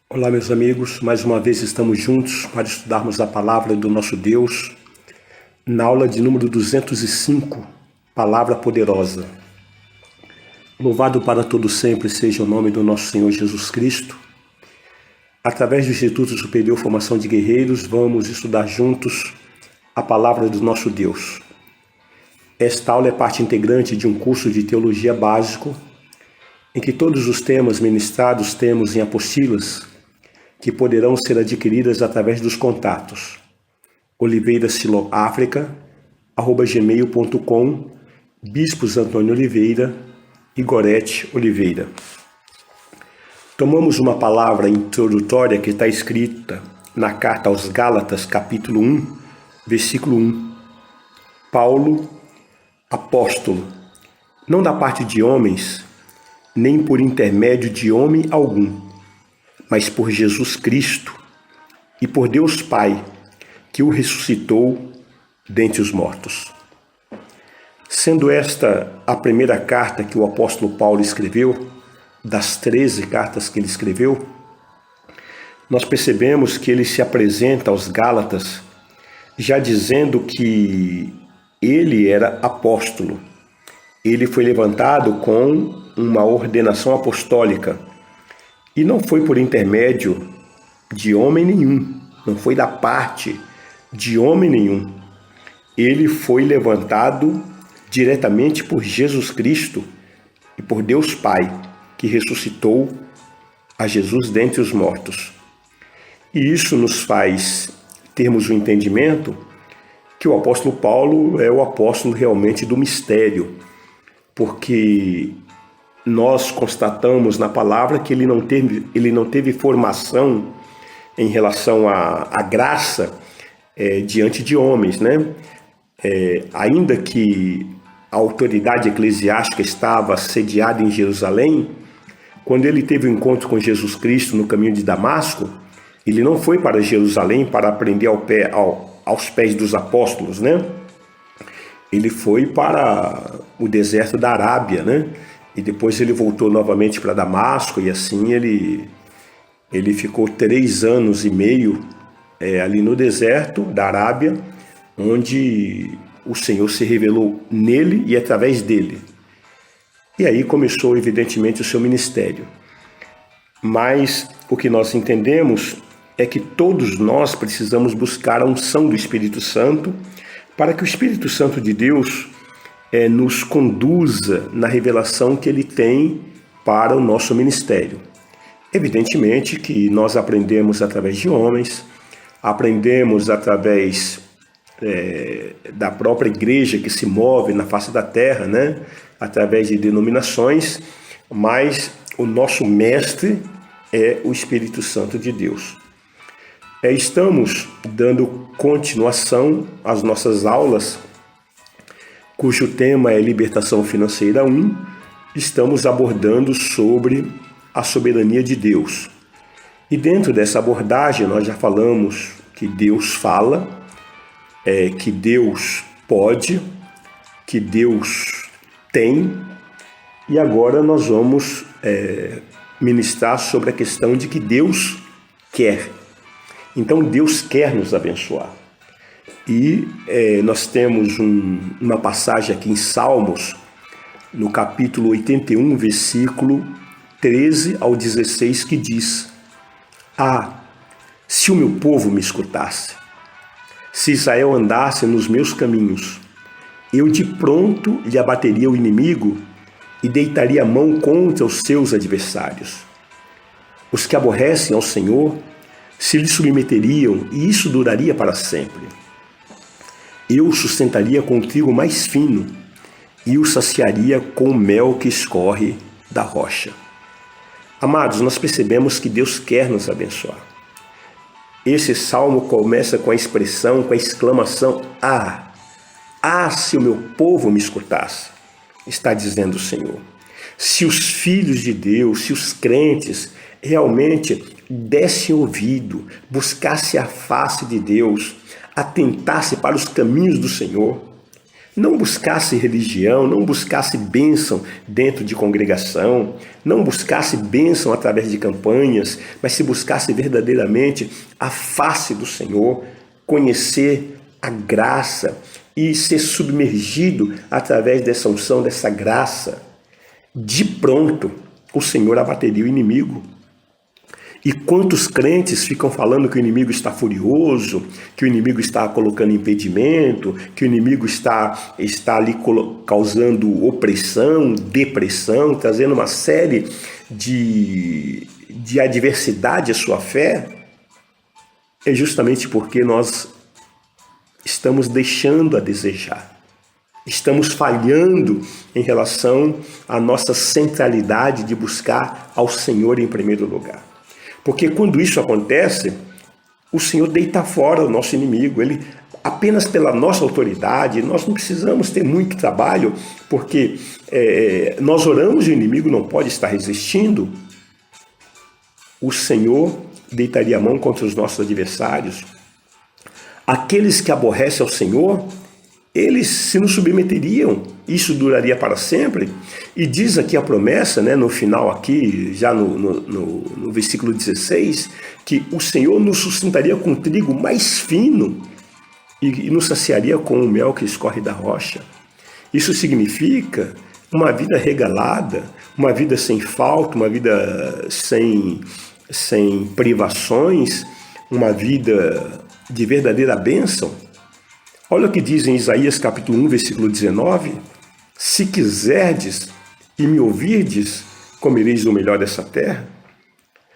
Olá, meus amigos, mais uma vez estamos juntos para estudarmos a palavra do nosso Deus na aula de número 205, Palavra Poderosa. Louvado para todo sempre seja o nome do nosso Senhor Jesus Cristo. Através do Instituto Superior Formação de Guerreiros, vamos estudar juntos a palavra do nosso Deus. Esta aula é parte integrante de um curso de teologia básico, em que todos os temas ministrados temos em apostilas que poderão ser adquiridas através dos contatos oliveirasiloafrica@gmail.com, Bispos Antônio Oliveira e Gorete Oliveira. Tomamos uma palavra introdutória que está escrita na carta aos Gálatas, capítulo 1, versículo 1. Paulo, apóstolo, não da parte de homens, nem por intermédio de homem algum, mas por Jesus Cristo e por Deus Pai, que o ressuscitou dentre os mortos. Sendo esta a primeira carta que o apóstolo Paulo escreveu, das 13 cartas que ele escreveu, nós percebemos que ele se apresenta aos Gálatas já dizendo que ele era apóstolo. Ele foi levantado com uma ordenação apostólica e não foi por intermédio de homem nenhum, não foi da parte de homem nenhum. Ele foi levantado diretamente por Jesus Cristo e por Deus Pai, que ressuscitou a Jesus dentre os mortos. E isso nos faz termos o entendimento que o apóstolo Paulo é o apóstolo realmente do mistério, porque nós constatamos na palavra que ele não teve formação em relação à graça diante de homens, né? Ainda que a autoridade eclesiástica estava sediada em Jerusalém, quando ele teve o encontro com Jesus Cristo no caminho de Damasco, ele não foi para Jerusalém para aprender aos pés dos apóstolos, né? Ele foi para o deserto da Arábia, né? E depois ele voltou novamente para Damasco, e assim ele ficou 3 anos e meio ali no deserto da Arábia, onde o Senhor se revelou nele e através dele. E aí começou, evidentemente, o seu ministério. Mas o que nós entendemos é que todos nós precisamos buscar a unção do Espírito Santo para que o Espírito Santo de Deus nos conduza na revelação que ele tem para o nosso ministério. Evidentemente que nós aprendemos através de homens, aprendemos através da própria igreja que se move na face da terra, né? Através de denominações, mas o nosso mestre é o Espírito Santo de Deus. Estamos dando continuação às nossas aulas, cujo tema é Libertação Financeira 1, estamos abordando sobre a soberania de Deus. E dentro dessa abordagem nós já falamos que Deus fala, que Deus pode, que Deus tem, e agora nós vamos ministrar sobre a questão de que Deus quer. Então Deus quer nos abençoar. E nós temos uma passagem aqui em Salmos, no capítulo 81, versículo 13 ao 16, que diz: se o meu povo me escutasse, se Israel andasse nos meus caminhos, eu de pronto lhe abateria o inimigo e deitaria a mão contra os seus adversários. Os que aborrecem ao Senhor se lhe submeteriam, e isso duraria para sempre. Eu o sustentaria com o trigo mais fino e o saciaria com o mel que escorre da rocha. Amados, nós percebemos que Deus quer nos abençoar. Esse salmo começa com a expressão, com a exclamação: se o meu povo me escutasse, está dizendo o Senhor. Se os filhos de Deus, se os crentes realmente dessem ouvido, buscassem a face de Deus, atentasse para os caminhos do Senhor, não buscasse religião, não buscasse bênção dentro de congregação, não buscasse bênção através de campanhas, mas se buscasse verdadeiramente a face do Senhor, conhecer a graça e ser submergido através dessa unção, dessa graça, de pronto o Senhor abateria o inimigo. E quantos crentes ficam falando que o inimigo está furioso, que o inimigo está colocando impedimento, que o inimigo está ali causando opressão, depressão, trazendo uma série de adversidade à sua fé, é justamente porque nós estamos deixando a desejar. Estamos falhando em relação à nossa centralidade de buscar ao Senhor em primeiro lugar. Porque quando isso acontece, o Senhor deita fora o nosso inimigo. Ele, apenas pela nossa autoridade, nós não precisamos ter muito trabalho, porque nós oramos e o inimigo não pode estar resistindo. O Senhor deitaria a mão contra os nossos adversários. Aqueles que aborrecem ao Senhor, eles se nos submeteriam, isso duraria para sempre. E diz aqui a promessa, no final aqui, já no versículo 16, que o Senhor nos sustentaria com trigo mais fino e nos saciaria com o mel que escorre da rocha. Isso significa uma vida regalada, uma vida sem falta, uma vida sem privações, uma vida de verdadeira bênção. Olha o que diz em Isaías capítulo 1, versículo 19. Se quiserdes e me ouvirdes, comereis o melhor dessa terra.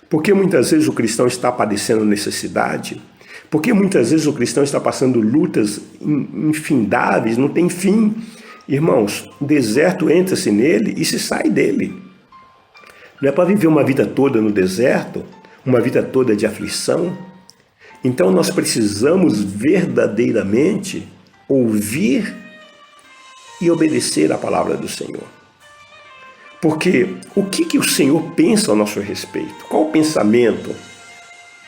Porque muitas vezes o cristão está padecendo necessidade. Porque muitas vezes o cristão está passando lutas infindáveis, não tem fim. Irmãos, o deserto entra-se nele e se sai dele. Não é para viver uma vida toda no deserto, uma vida toda de aflição. Então nós precisamos verdadeiramente ouvir e obedecer à palavra do Senhor. Porque o que o Senhor pensa ao nosso respeito? Qual o pensamento?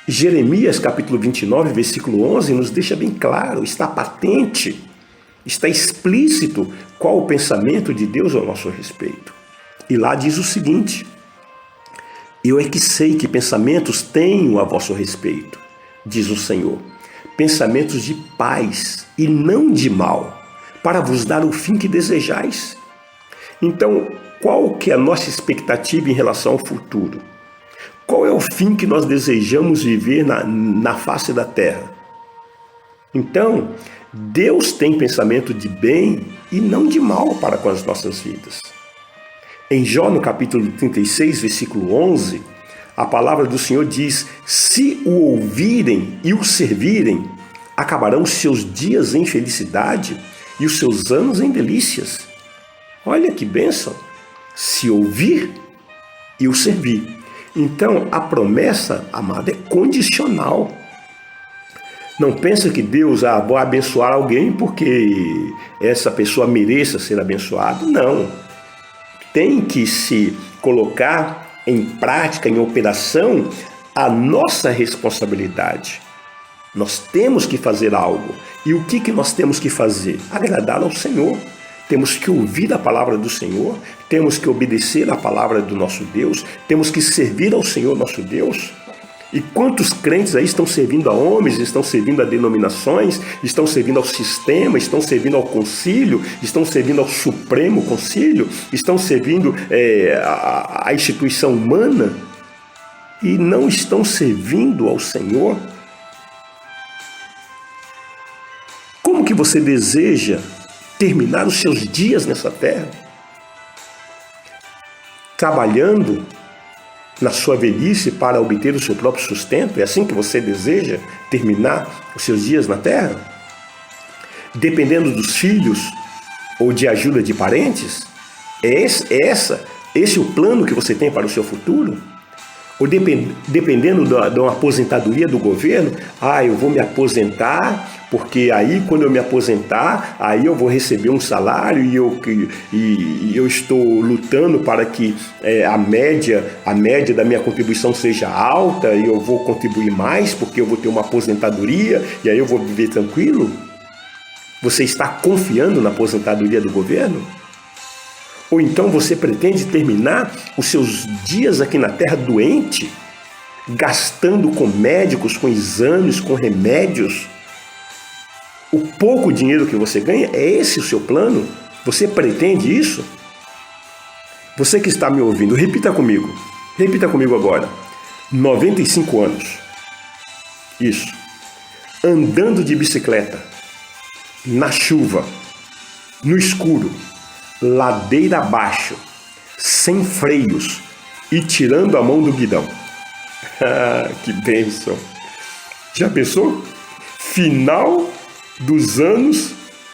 Jeremias capítulo 29, versículo 11 nos deixa bem claro, está patente, está explícito qual o pensamento de Deus ao nosso respeito. E lá diz o seguinte: eu é que sei que pensamentos tenho a vosso respeito, diz o Senhor, pensamentos de paz e não de mal, para vos dar o fim que desejais. Então, qual que é a nossa expectativa em relação ao futuro? Qual é o fim que nós desejamos viver na face da terra? Então, Deus tem pensamento de bem e não de mal para com as nossas vidas. Em Jó, no capítulo 36, versículo 11, a palavra do Senhor diz: se o ouvirem e o servirem, acabarão os seus dias em felicidade e os seus anos em delícias. Olha que bênção! Se ouvir e o servir. Então, a promessa, amada, é condicional. Não pensa que Deus vai abençoar alguém porque essa pessoa mereça ser abençoada. Não. Tem que se colocar em prática, em operação, a nossa responsabilidade. Nós temos que fazer algo. E o que nós temos que fazer? Agradar ao Senhor. Temos que ouvir a palavra do Senhor, temos que obedecer a palavra do nosso Deus, temos que servir ao Senhor nosso Deus. E quantos crentes aí estão servindo a homens, estão servindo a denominações, estão servindo ao sistema, estão servindo ao concílio, estão servindo ao Supremo Concílio, estão servindo à instituição humana e não estão servindo ao Senhor? Como que você deseja terminar os seus dias nessa terra? Trabalhando na sua velhice para obter o seu próprio sustento? É assim que você deseja terminar os seus dias na terra? Dependendo dos filhos ou de ajuda de parentes? Esse é o plano que você tem para o seu futuro? Ou dependendo de uma aposentadoria do governo? Eu vou me aposentar, porque aí quando eu me aposentar, aí eu vou receber um salário e eu estou lutando para que a média da minha contribuição seja alta e eu vou contribuir mais porque eu vou ter uma aposentadoria e aí eu vou viver tranquilo? Você está confiando na aposentadoria do governo? Ou então você pretende terminar os seus dias aqui na Terra doente, gastando com médicos, com exames, com remédios? O pouco dinheiro que você ganha, é esse o seu plano? Você pretende isso? Você que está me ouvindo, repita comigo agora. 95 anos. Isso. Andando de bicicleta, na chuva, no escuro, ladeira abaixo, sem freios e tirando a mão do guidão. Que bênção! Já pensou? Final dos anos